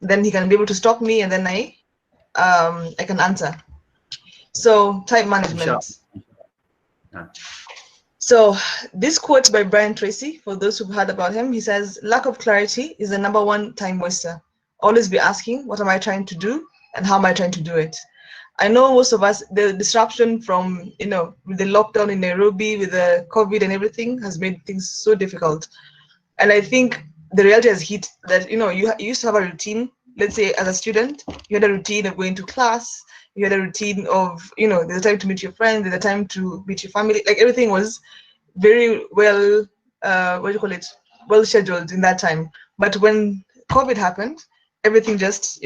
then he can be able to stop me, and then I can answer. So time management. So this quote by Brian Tracy, for those who've heard about him, he says, lack of clarity is the #1 time waster. Always be asking, what am I trying to do and how am I trying to do it? I know most of us, the disruption from, with the lockdown in Nairobi, with the COVID and everything has made things so difficult. And I think the reality has hit that, you used to have a routine. Let's say as a student, you had a routine of going to class, you had a routine of, there's a time to meet your friends, there's a time to meet your family. Like everything was very well, well scheduled in that time. But when COVID happened, everything just,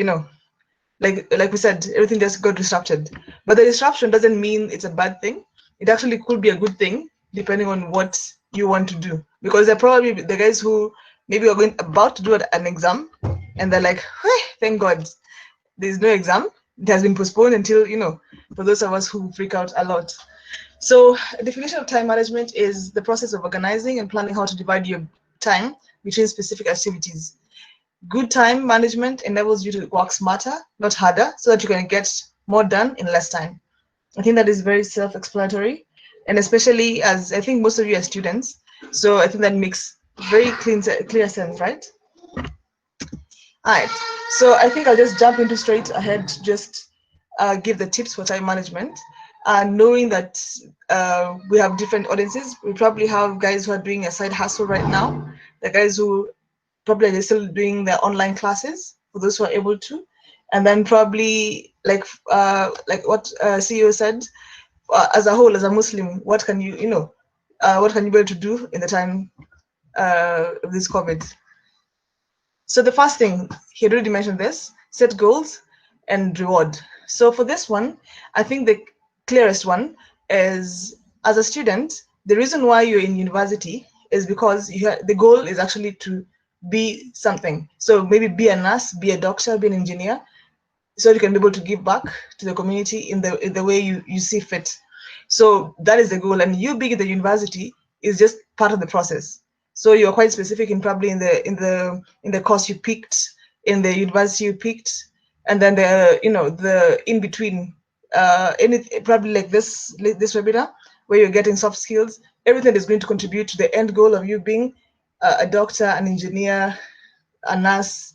like we said, everything just got disrupted. But the disruption doesn't mean it's a bad thing. It actually could be a good thing, depending on what you want to do. Because they're probably the guys who maybe are about to do an exam, and they're like, hey, thank God, there's no exam. It has been postponed until, for those of us who freak out a lot. So definition of time management is the process of organizing and planning how to divide your time between specific activities. Good time management enables you to work smarter, not harder, so that you can get more done in less time. I think that is very self-explanatory, and especially as I think most of you are students, so I think that makes very clear sense, right? All right, so I think I'll just jump into straight ahead, just give the tips for time management. Knowing that we have different audiences, we probably have guys who are doing a side hustle right now, the guys who probably they're still doing their online classes for those who are able to, and then probably like what CEO said, as a whole, as a Muslim, what can you what can you be able to do in the time of this COVID? So the first thing, he already mentioned this, set goals and reward. So for this one, I think the clearest one is, as a student, the reason why you're in university is because the goal is actually to be something. So maybe be a nurse, be a doctor, be an engineer, so you can be able to give back to the community in the way you see fit. So that is the goal, and you being at the university is just part of the process. So you're quite specific in probably in the course you picked, in the university you picked, and then the in between, probably like this webinar where you're getting soft skills. Everything is going to contribute to the end goal of you being a doctor, an engineer, a nurse,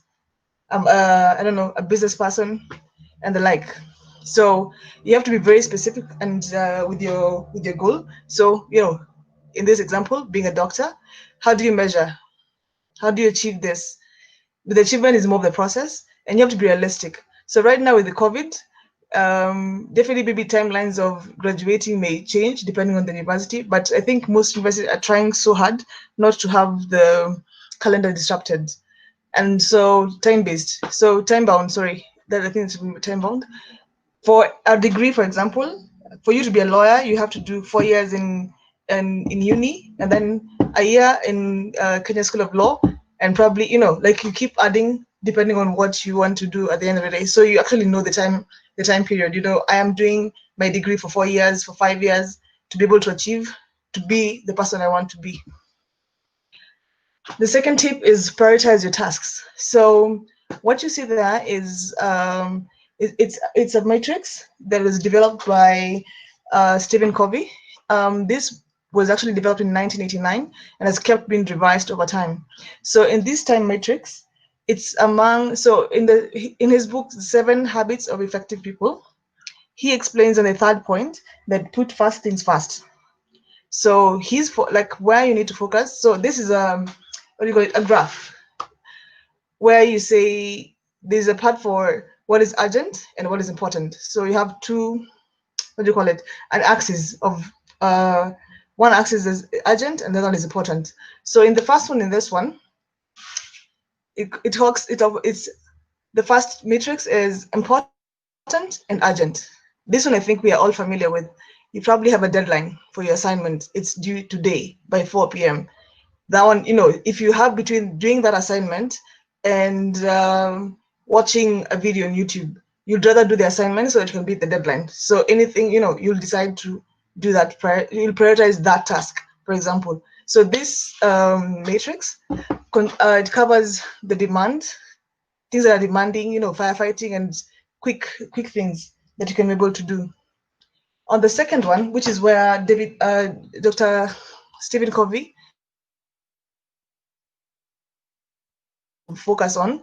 I don't know, a business person, and the like. So you have to be very specific and with your goal. So in this example, being a doctor, how do you measure? How do you achieve this? The achievement is more of the process, and you have to be realistic. So right now with the COVID, definitely maybe timelines of graduating may change depending on the university, but I think most universities are trying so hard not to have the calendar disrupted. And so time-based, so time-bound, sorry, that I think it's time-bound. For a degree, for example, for you to be a lawyer, you have to do 4 years in uni, and then a year in Kenya School of Law, and probably, like you keep adding depending on what you want to do at the end of the day. So you actually know the time period. I am doing my degree for 4 years, for 5 years, to be able to achieve, to be the person I want to be. The second tip is prioritize your tasks. So what you see there is it's a matrix that was developed by Stephen Covey. This was actually developed in 1989 and has kept being revised over time. So in this time matrix, it's in his book 7 Habits of Effective People, he explains on the third point that put first things first. So he's like where you need to focus. So this is what do you call it, a graph, where you say there's a part for what is urgent and what is important. So you have two, what do you call it, an axis of one axis is urgent and the other one is important. So in the first one, in this one, it's the first matrix is important and urgent. This one I think we are all familiar with. You probably have a deadline for your assignment. It's due today by 4 p.m. That one, if you have between doing that assignment and watching a video on YouTube, you'd rather do the assignment so that you can beat the deadline. So anything, you'll decide to do that. You'll prioritize that task, for example. So this matrix, it covers the demand, things that are demanding, firefighting and quick things that you can be able to do. On the second one, which is where Dr. Stephen Covey focus on,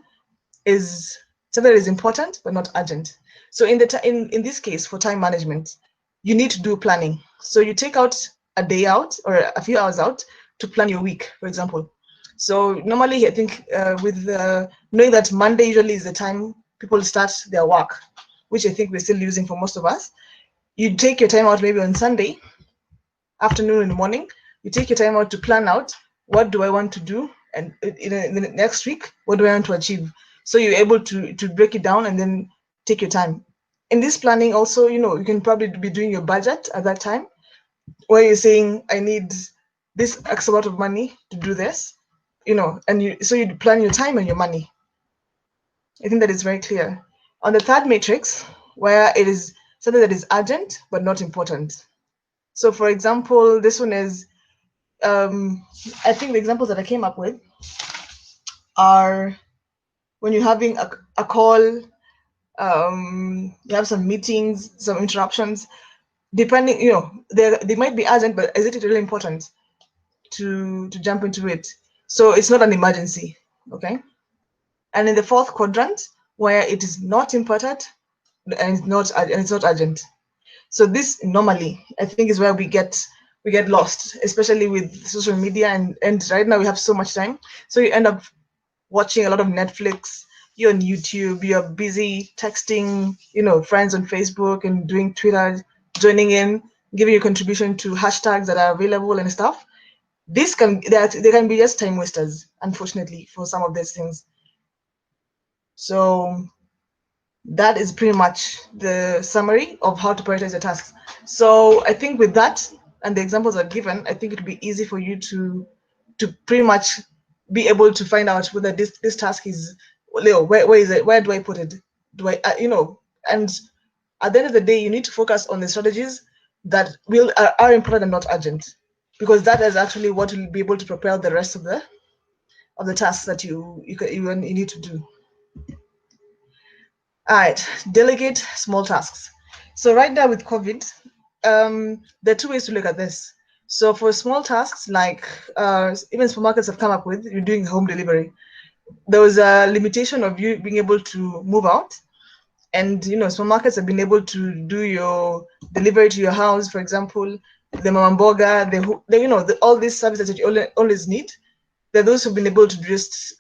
is something that is important but not urgent. So in this case, for time management, you need to do planning. So you take out a day out or a few hours out to plan your week, for example. So normally, I think with knowing that Monday usually is the time people start their work, which I think we're still using for most of us, you take your time out maybe on Sunday afternoon in the morning. You take your time out to plan out, what do I want to do, and in the next week, what do I want to achieve? So you're able to break it down and then take your time. In this planning also, you can probably be doing your budget at that time, where you're saying, I need this X amount of money to do this, and so you plan your time and your money. I think that is very clear. On the third matrix, where it is something that is urgent but not important. So for example, this one is, I think the examples that I came up with are when you're having a call, you have some meetings, some interruptions, depending, they might be urgent, but is it really important to jump into it? So it's not an emergency, okay? And in the fourth quadrant, where it is not important and it's not urgent. So this normally, I think, is where we get lost, especially with social media, and right now we have so much time. So you end up watching a lot of Netflix, you're on YouTube, you're busy texting, friends on Facebook and doing Twitter, joining in, giving your contribution to hashtags that are available and stuff. They can be just time wasters, unfortunately, for some of these things. So that is pretty much the summary of how to prioritize your tasks. So I think with that and the examples I've given, I think it would be easy for you to pretty much be able to find out whether this task is, where is it? Where do I put it? Do I, and at the end of the day, you need to focus on the strategies that are important and not urgent, because that is actually what will be able to propel the rest of the tasks that you need to do. All right, delegate small tasks. So right now with COVID, there are two ways to look at this. So for small tasks, like even supermarkets have come up with, you're doing home delivery. There was a limitation of you being able to move out, and supermarkets have been able to do your delivery to your house, for example, the mamamboga, all these services that you always need. There are those who've been able to just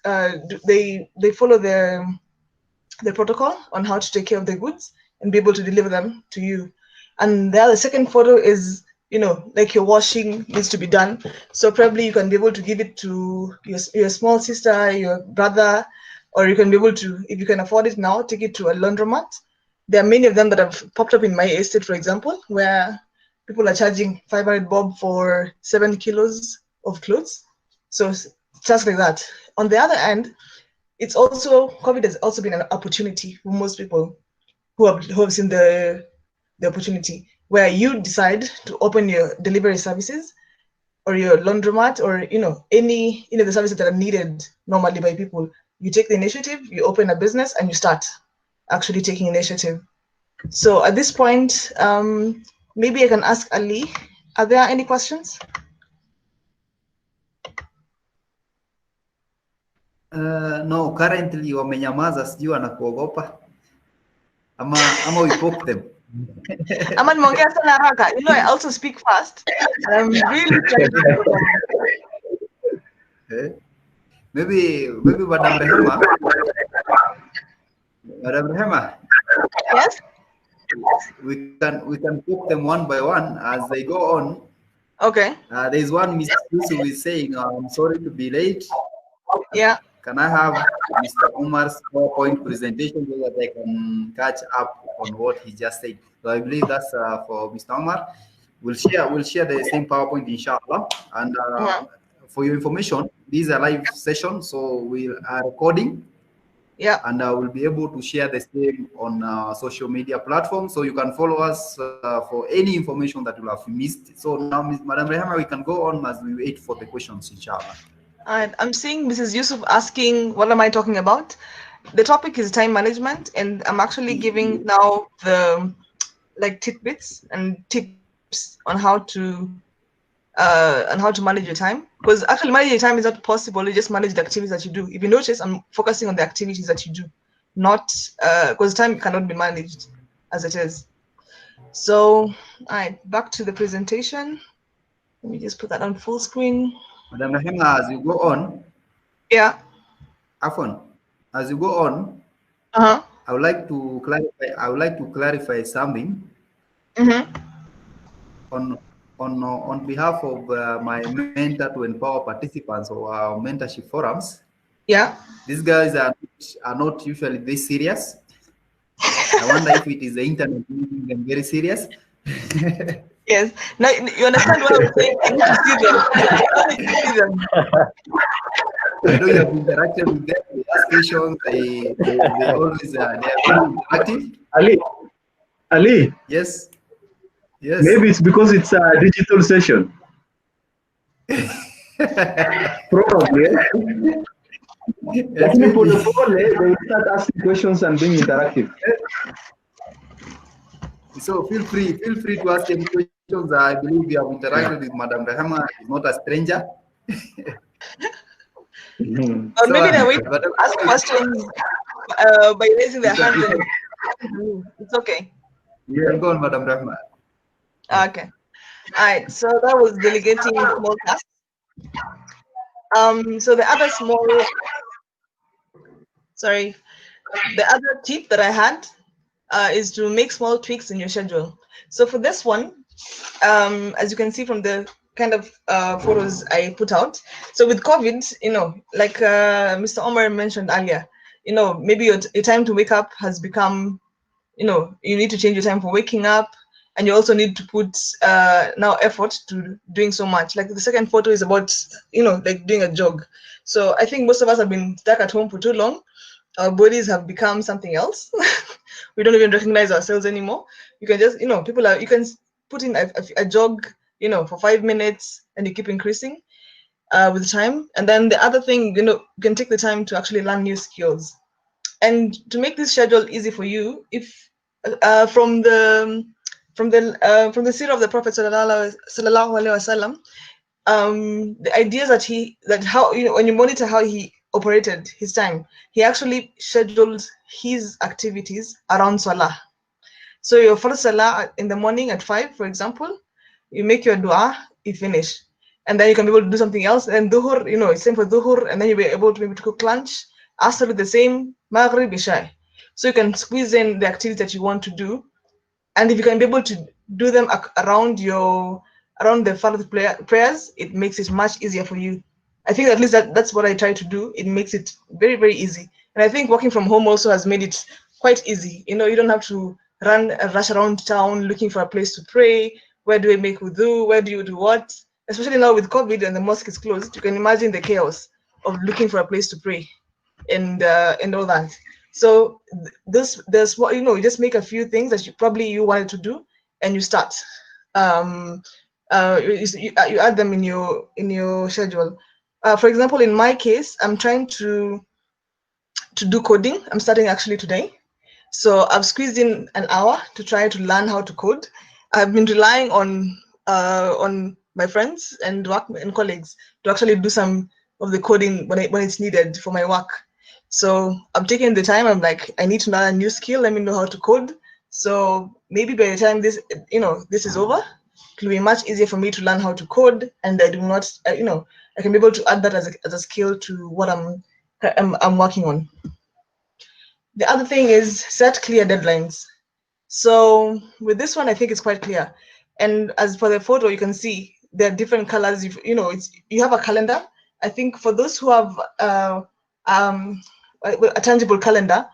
they follow the protocol on how to take care of the goods and be able to deliver them to you. And the second photo is, like your washing needs to be done. So probably you can be able to give it to your small sister, your brother, or you can be able to, if you can afford it now, take it to a laundromat. There are many of them that have popped up in my estate, for example, where people are charging 500 bob for 7 kilos of clothes. So just like that. On the other hand, COVID has also been an opportunity for most people who have seen the opportunity, where you decide to open your delivery services or your laundromat or any the services that are needed normally by people. You take the initiative, you open a business, and you start actually taking initiative. So at this point, maybe I can ask Ali, are there any questions? No, currently wamenyamaza, sijui anakuogopa ama we poke them. Ama nimeongea sana haraka. I also speak fast. I'm really trying to maybe Madam Rehema. Madam Rehema. Yes. We can poke them one by one as they go on. Okay. There's one Mr. Yusuf is saying, I'm sorry to be late. Yeah. Can I have Mr. Umar's PowerPoint presentation so that I can catch up on what he just said? So I believe that's for Mr. Umar. We'll share the same PowerPoint, inshallah. And for your information, these are live sessions, so we are recording. Yeah. And we'll be able to share the same on social media platforms, so you can follow us for any information that you have missed. So now, Madam Rehema, we can go on as we wait for the questions, inshallah. I'm seeing Mrs. Yusuf asking, what am I talking about? The topic is time management, and I'm actually giving now the like tidbits and tips on how to manage your time. Because actually managing your time is not possible. You just manage the activities that you do. If you notice, I'm focusing on the activities that you do, not because time cannot be managed as it is. So, all right, back to the presentation. Let me just put that on full screen. Madam Rahima, as you go on, Yeah. Afon, as you go on, Uh-huh. I would like to clarify. I would like to clarify something. Mm-hmm. On behalf of my mentor to empower participants or mentorship forums. Yeah. These guys are not usually this serious. I wonder if it is the internet making them very serious. Yes. Now you understand what I was saying. I need to see them. I need to see them. I know you have interacted with them. They ask questions. They always they are very interactive. Ali. Yes. Yes. Maybe it's because it's a digital session. Probably. Lakini pole pole, they will start asking questions and being interactive. So feel free to ask any questions. I believe you have interacted with Madam Rahima. She's not a stranger. Or maybe they wait to ask questions by raising their hands. It's okay. Yeah, go on, Madam Rahima. Okay. All right. So that was delegating small tasks. So the other tip that I had is to make small tweaks in your schedule. So for this one, as you can see from the kind of photos I put out. So with COVID, like Mr. Omar mentioned earlier, maybe your time to wake up has become, you need to change your time for waking up, and you also need to put now effort to doing so much. Like the second photo is about, like doing a jog. So I think most of us have been stuck at home for too long. Our bodies have become something else. We don't even recognize ourselves anymore. You can just, you can put in a jog, for 5 minutes, and you keep increasing with time. And then the other thing, you can take the time to actually learn new skills. And to make this schedule easy for you, if from the seerah of the Prophet sallallahu alaihi wasallam, the ideas that how when you monitor how he operated his time, he actually scheduled his activities around salah. So your first salah in the morning at 5, for example, you make your dua, you finish, and then you can be able to do something else. And duhur, it's same for duhur, and then you'll be able to maybe to cook lunch. Asr the same, maghrib, isha. So you can squeeze in the activities that you want to do, and if you can be able to do them around the fard prayers, it makes it much easier for you. I think at least that's what I try to do. It makes it very, very easy. And I think working from home also has made it quite easy. You don't have to rush around town looking for a place to pray. Where do I make wudu? Where do you do what? Especially now with COVID and the mosque is closed, you can imagine the chaos of looking for a place to pray and all that. So there's what you just make a few things that you wanted to do, and you start. You add them in your schedule. For example, in my case, I'm trying to do coding. I'm starting actually today. So I've squeezed in an hour to try to learn how to code. I've been relying on my friends and colleagues to actually do some of the coding when it's needed for my work. So I'm taking the time. I'm like, I need to learn a new skill. Let me know how to code. So maybe by the time this is over, it'll be much easier for me to learn how to code, and I do not, I can be able to add that as a skill to what I'm working on. The other thing is set clear deadlines. So with this one, I think it's quite clear. And as for the photo, you can see there are different colors. You have a calendar. I think for those who have a tangible calendar,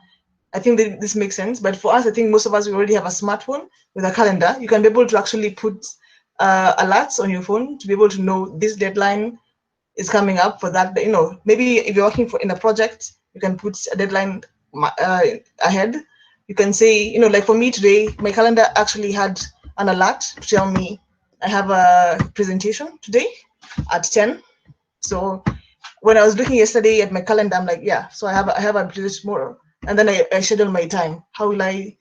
I think this makes sense. But for us, I think most of us, we already have a smartphone with a calendar. You can be able to actually put alerts on your phone to be able to know this deadline is coming up for that. Maybe if you're working in a project, you can put a deadline ahead. You can say, like for me today, my calendar actually had an alert to tell me I have a presentation today at 10. So when I was looking yesterday at my calendar, I'm like, yeah, so I have a place tomorrow, and then I schedule my time. How will I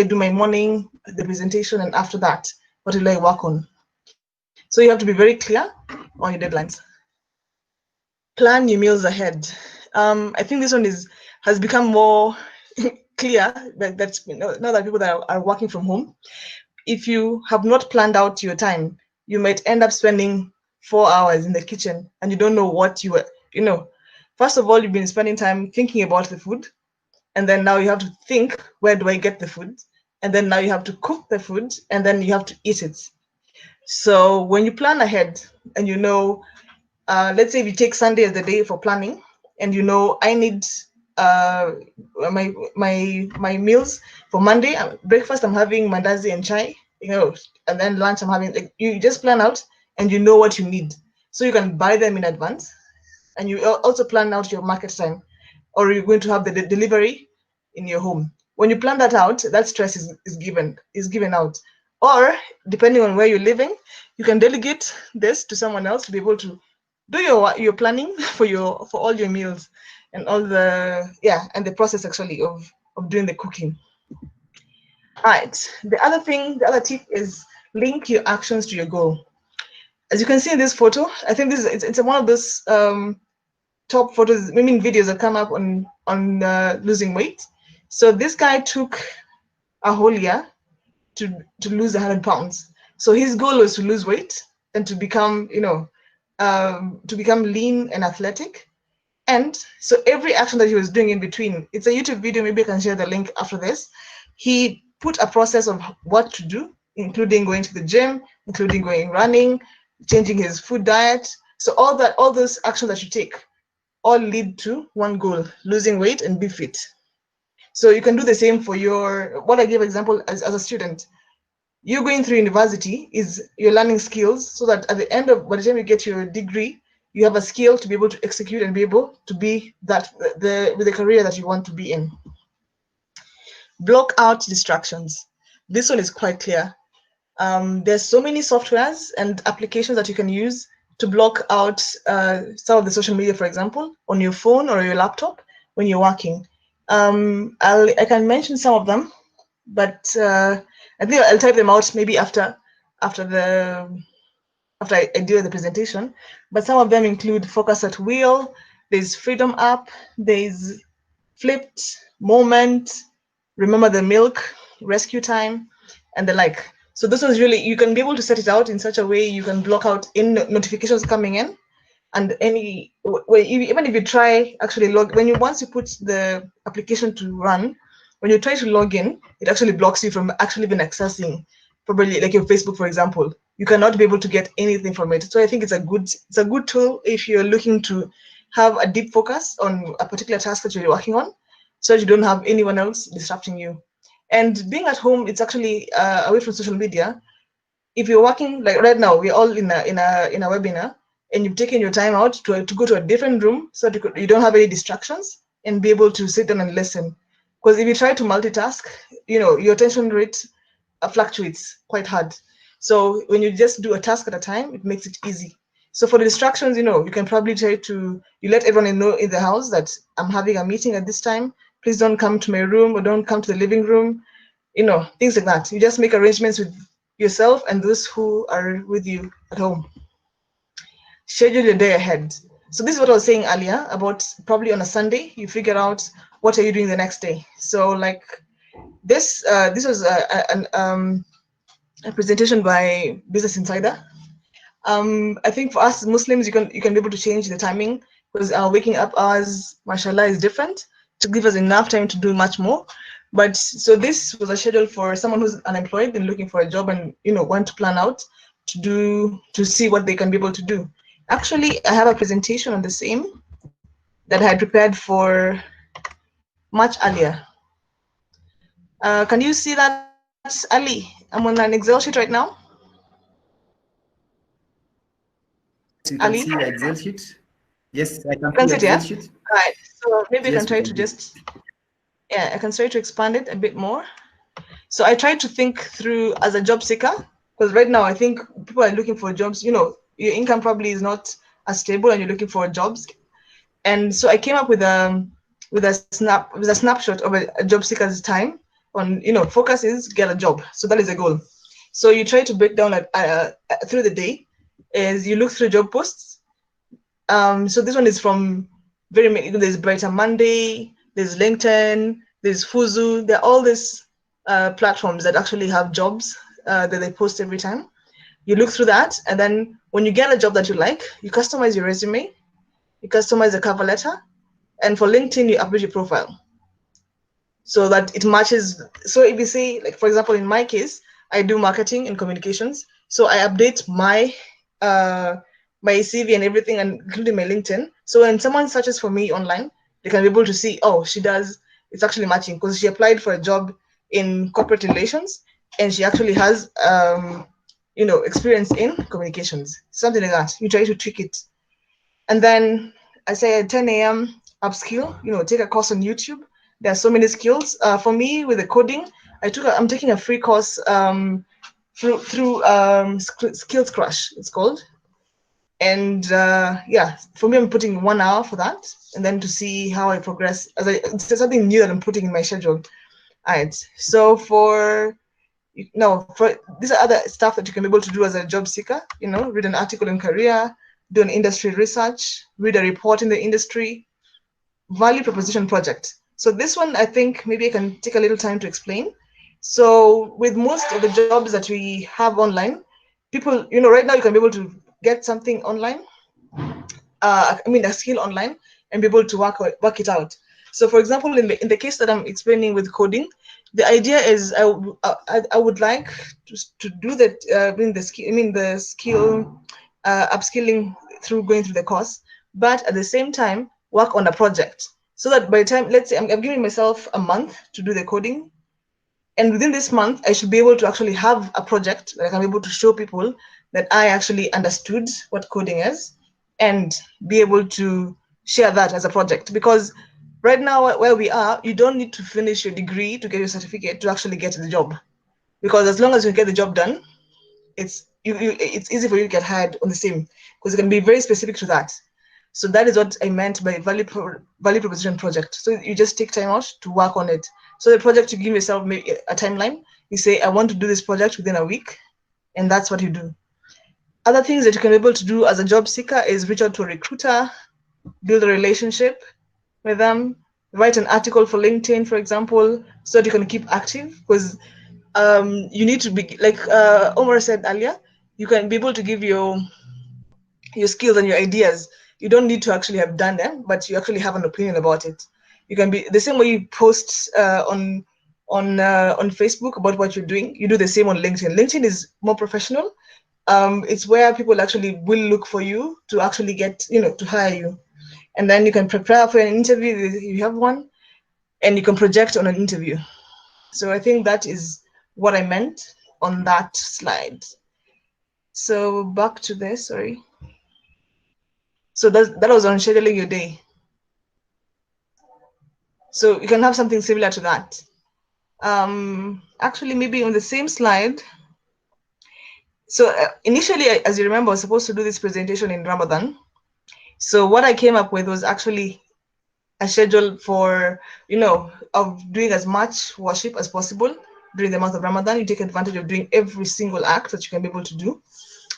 do my morning, the presentation, and after that, what will I work on? So you have to be very clear on your deadlines. Plan your meals ahead. I think this one has become more clear that now that people that are working from home, if you have not planned out your time, you might end up spending 4 hours in the kitchen and you don't know what first of all, you've been spending time thinking about the food, and then now you have to think, where do I get the food? And then now you have to cook the food, and then you have to eat it. So when you plan ahead and let's say if you take Sunday as the day for planning, and I need my meals for Monday. Breakfast I'm having mandazi and chai, and then lunch I'm having. Like, you just plan out and you know what you need, so you can buy them in advance, and you also plan out your market time, or you're going to have the delivery in your home. When you plan that out, that stress is given out. Or depending on where you're living, you can delegate this to someone else to be able to do your planning for all your meals and all the process actually of doing the cooking. All right. The other tip is link your actions to your goal. As you can see in this photo, I think it's one of those top photos, videos that come up on losing weight. So this guy took a whole year to lose 100 pounds. So his goal was to lose weight and to become lean and athletic. And so every action that he was doing in between, it's a YouTube video, maybe I can share the link after this. He put a process of what to do, including going to the gym, including going running, changing his food diet. So all those actions that you take all lead to one goal: losing weight and be fit. So you can do the same for what I gave example as a student. You're going through university, you're learning skills so that by the time you get your degree, you have a skill to be able to execute and be able to be with the career that you want to be in. Block out distractions. This one is quite clear. There's so many softwares and applications that you can use to block out some of the social media, for example, on your phone or your laptop when you're working. I can mention some of them, but I think I'll type them out maybe after I do the presentation. But some of them include Focus at Wheel, there's Freedom App, there's Flipped, Moment, Remember the Milk, Rescue Time, and the like. So this one's really, you can be able to set it out in such a way you can block out notifications coming in, and even if you try actually once you put the application to run, when you try to log in, it actually blocks you from actually even accessing, probably like your Facebook, for example. You cannot be able to get anything from it. So I think it's a good tool if you're looking to have a deep focus on a particular task that you're working on, so that you don't have anyone else disrupting you. And being at home, it's actually away from social media. If you're working, like right now, we're all in a webinar, and you've taken your time out to go to a different room so that you don't have any distractions and be able to sit down and listen. Because if you try to multitask, your attention rate fluctuates quite hard. So when you just do a task at a time, it makes it easy. So for the distractions, you can probably you let everyone know in the house that I'm having a meeting at this time. Please don't come to my room, or don't come to the living room, things like that. You just make arrangements with yourself and those who are with you at home. Schedule your day ahead. So this is what I was saying earlier about probably on a Sunday, you figure out what are you doing the next day. So like this was a presentation by Business Insider. I think for us Muslims, you can be able to change the timing, because our waking up hours, mashallah, is different, to give us enough time to do much more. But so this was a schedule for someone who's unemployed and looking for a job, and want to plan out to see what they can be able to do. Actually, I have a presentation on the same that I had prepared for much earlier. Can you see that, Ali? I'm on an Excel sheet right now. You can Ali? see the Excel sheet. Yes, I can see the Excel sheet. All right. So maybe I can try to I can try to expand it a bit more. So I try to think through as a job seeker, because right now I think people are looking for jobs. Your income probably is not as stable, and you're looking for jobs. And so I came up with a snapshot of a job seeker's time on, focus is get a job. So that is a goal. So you try to break down through the day as you look through job posts. So this one is from very many. There's Brighter Monday, there's LinkedIn, there's Fuzu. There are all these platforms that actually have jobs that they post every time. You look through that, and then when you get a job that you like, you customize your resume, you customize the cover letter, and for LinkedIn, you update your profile so that it matches. So if you say, like, for example, in my case, I do marketing and communications. So I update my my CV and everything, and including my LinkedIn. So when someone searches for me online, they can be able to see, oh, she does, it's actually matching because she applied for a job in corporate relations and she actually has, experience in communications, something like that. You try to tweak it. And then I say at 10 a.m. upskill, take a course on YouTube. There are so many skills. For me, with the coding, I'm taking a free course through Skills Crush, it's called. And for me, I'm putting 1 hour for that, and then to see how I progress. It's something new that I'm putting in my schedule. All right. So for these are other stuff that you can be able to do as a job seeker. Read an article in Career, do an industry research, read a report in the industry, value proposition project. So this one, I think maybe I can take a little time to explain. So with most of the jobs that we have online, people, right now you can be able to get something online, a skill online, and be able to work it out. So for example, in the case that I'm explaining with coding, the idea is I would like to do that, the skill upskilling through going through the course, but at the same time work on a project, so that by the time, let's say I'm giving myself a month to do the coding, and within this month I should be able to actually have a project that I can be able to show people that I actually understood what coding is, and be able to share that as a project. Because right now where we are, you don't need to finish your degree to get your certificate to actually get the job, because as long as you get the job done, it's easy for you to get hired on the same, because it can be very specific to that. So that is what I meant by value proposition project. So you just take time out to work on it. So the project, you give yourself maybe a timeline. You say, I want to do this project within a week, and that's what you do. Other things that you can be able to do as a job seeker is reach out to a recruiter, build a relationship with them, write an article for LinkedIn, for example, so that you can keep active. Because you need to be, like Omar said earlier, you can be able to give your skills and your ideas. You don't need to actually have done them, but you actually have an opinion about it. You can be the same way you post on Facebook about what you're doing. You do the same on LinkedIn. LinkedIn is more professional. It's where people actually will look for you to actually get, to hire you. And then you can prepare for an interview if you have one, and you can project on an interview. So I think that is what I meant on that slide. So back to this, sorry. So that was on scheduling your day. So you can have something similar to that. Actually, maybe on the same slide. So initially, as you remember, I was supposed to do this presentation in Ramadan. So what I came up with was actually a schedule for, of doing as much worship as possible during the month of Ramadan. You take advantage of doing every single act that you can be able to do.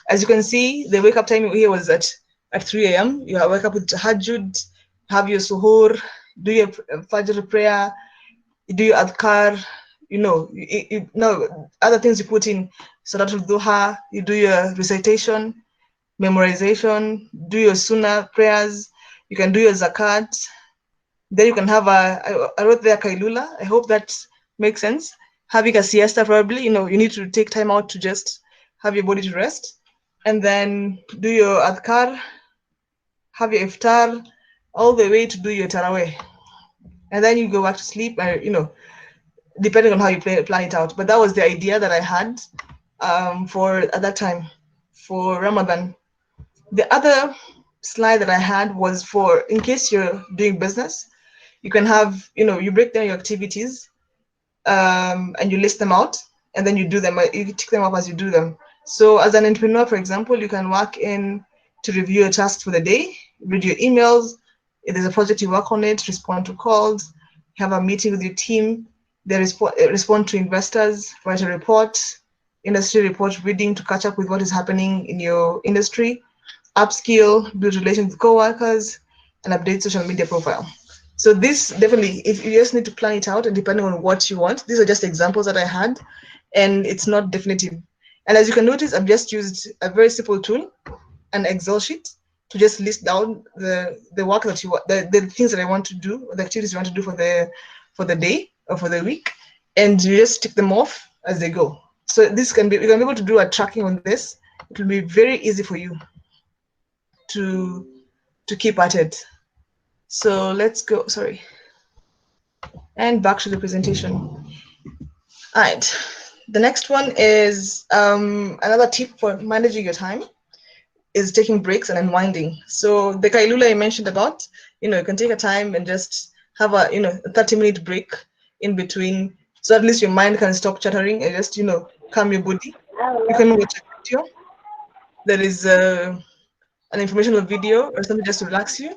As you can see, the wake up time here was at 3 a.m. You wake up with tahajjud, have your suhoor, do your fajr prayer, do your adhkar, other things you put in, salatul duha, you do your recitation, memorization, do your sunnah prayers, you can do your zakat. Then you can have I wrote there kailula. I hope that makes sense. Having a siesta, probably, you need to take time out to just have your body to rest. And then do your adhkar, have your iftar, all the way to do your taraweh. And then you go back to sleep, depending on how you plan it out. But that was the idea that I had at that time for Ramadan. The other slide that I had was for, in case you're doing business, you can have, you break down your activities and you list them out, and then you do them, you tick them up as you do them. So as an entrepreneur, for example, you can work in to review your tasks for the day, read your emails, If there's a project you work on it, respond to calls, have a meeting with your team, they respond to investors, write a report, industry report reading to catch up with what is happening in your industry, upskill, build relations with coworkers, and update social media profile. So this definitely, if you just need to plan it out, and depending on what you want, these are just examples that I had, and it's not definitive. And as you can notice, I've just used a very simple tool, an Excel sheet, to just list down the work that you want, the things that I want to do, the activities you want to do for the day or for the week, and you just tick them off as they go. So this can be, you can be able to do a tracking on this. It will be very easy for you to keep at it. So let's go, sorry. And back to the presentation. All right, the next one is another tip for managing your time is taking breaks and unwinding. So the Kailula I mentioned about, you can take a time and just have a, a 30-minute break in between, so at least your mind can stop chattering and just, calm your body. You can watch a video. There is an informational video or something just to relax you.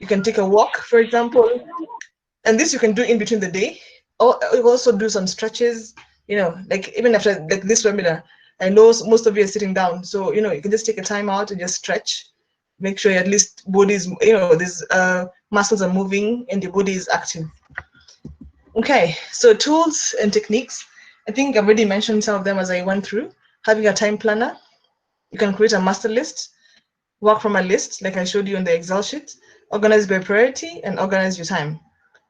You can take a walk, for example, and this you can do in between the day. Or you also do some stretches, like even after like this webinar, I know most of you are sitting down, so you can just take a time out and just stretch. Make sure at least body's, these muscles are moving and your body is active. Okay, so tools and techniques. I think I've already mentioned some of them as I went through. Having a time planner, you can create a master list, work from a list like I showed you on the Excel sheet, organize by priority, and organize your time.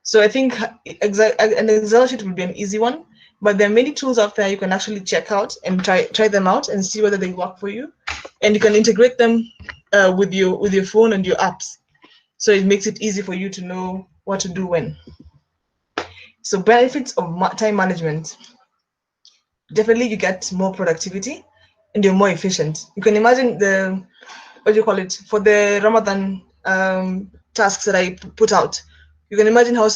So I think an Excel sheet would be an easy one, but there are many tools out there you can actually check out and try them out and see whether they work for you. And you can integrate them with your phone and your apps. So it makes it easy for you to know what to do when. So benefits of time management. Definitely you get more productivity and you're more efficient. You can imagine for the Ramadan tasks that I put out. You can imagine how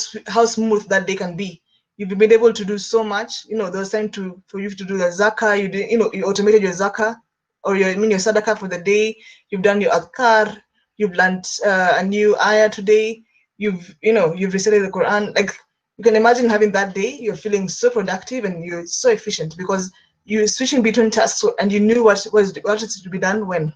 smooth that day can be. You've been able to do so much. There was time for you to do the zakah. You automated your zakah or your sadaqah for the day. You've done your adhkar. You've learned a new ayah today. You've recited the Quran. Like you can imagine having that day. You're feeling so productive and you're so efficient because you're switching between tasks and you knew what is to be done when.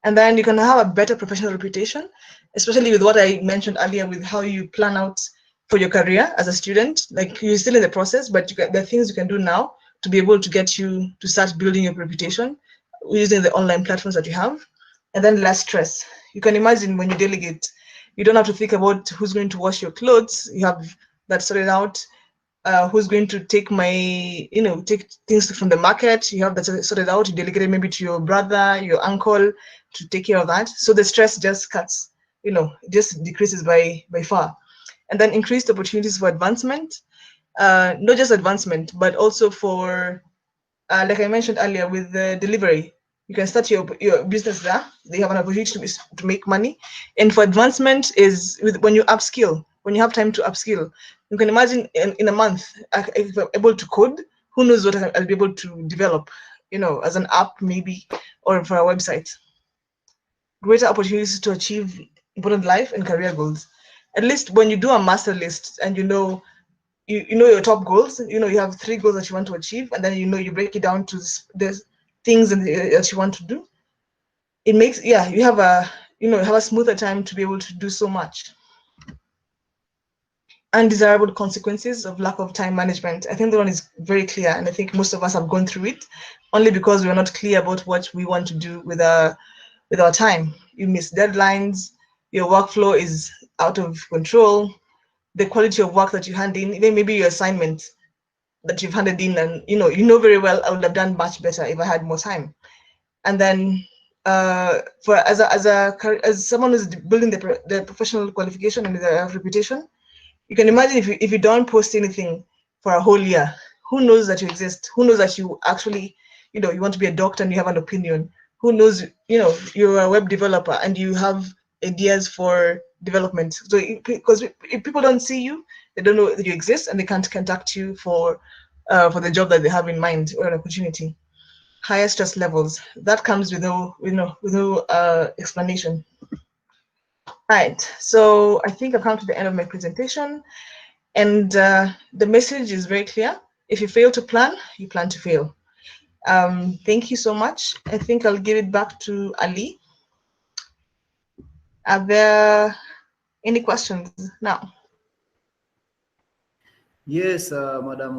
And then you can have a better professional reputation, especially with what I mentioned earlier with how you plan out for your career as a student. Like you're still in the process, but there are things you can do now to be able to get you to start building your reputation using the online platforms that you have. And then less stress. You can imagine when you delegate, you don't have to think about who's going to wash your clothes. You have that sorted out. Who's going to take take things from the market. You have that sorted out. You delegate it maybe to your brother, your uncle to take care of that. So the stress just cuts, just decreases by far. And then increased opportunities for advancement, not just advancement, but also for, like I mentioned earlier with the delivery, you can start your business there. They have an opportunity to make money. And for advancement is when you upskill, when you have time to upskill. You can imagine in a month, if I'm able to code, who knows what I'll be able to develop, as an app maybe, or for a website. Greater opportunities to achieve important life and career goals. At least when you do a master list and you know your top goals, you have 3 goals that you want to achieve, and then you break it down to the things that you want to do. It makes, you have a smoother time to be able to do so much. Undesirable consequences of lack of time management. I think the one is very clear, and I think most of us have gone through it, only because we're not clear about what we want to do with our time. You miss deadlines, your workflow is out of control, the quality of work that you hand in, even maybe your assignment that you've handed in, and you know very well I would have done much better if I had more time. And then as someone who's building the professional qualification and the reputation, you can imagine if you don't post anything for a whole year, who knows that you exist? Who knows that you actually, you want to be a doctor and you have an opinion? Who knows, you're a web developer and you have ideas for development. So because if people don't see you, they don't know that you exist and they can't contact you for the job that they have in mind or an opportunity. Higher stress levels, that comes with no explanation. Right. So I think I've come to the end of my presentation, and the message is very clear. If you fail to plan, you plan to fail. Thank you so much. I think I'll give it back to Ali. Are there any questions now? Yes, Madam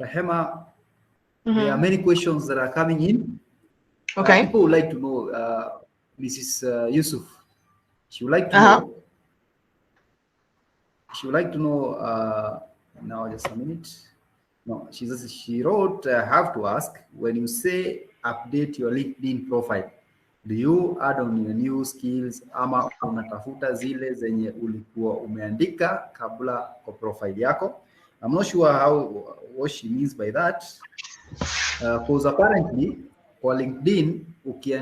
Rahema, there are many questions that are coming in. Okay. People would like to know, Mrs. Yusuf, she would like to know. She would like to know. Now, just a minute. No, she wrote. Have to ask, when you say update your LinkedIn profile, do you add on your new skills ama unatafuta zile zenye ulikuwa umeandika kabla kwa profile yako? I'm not sure what she means by that. Because apparently kwa LinkedIn ukiandika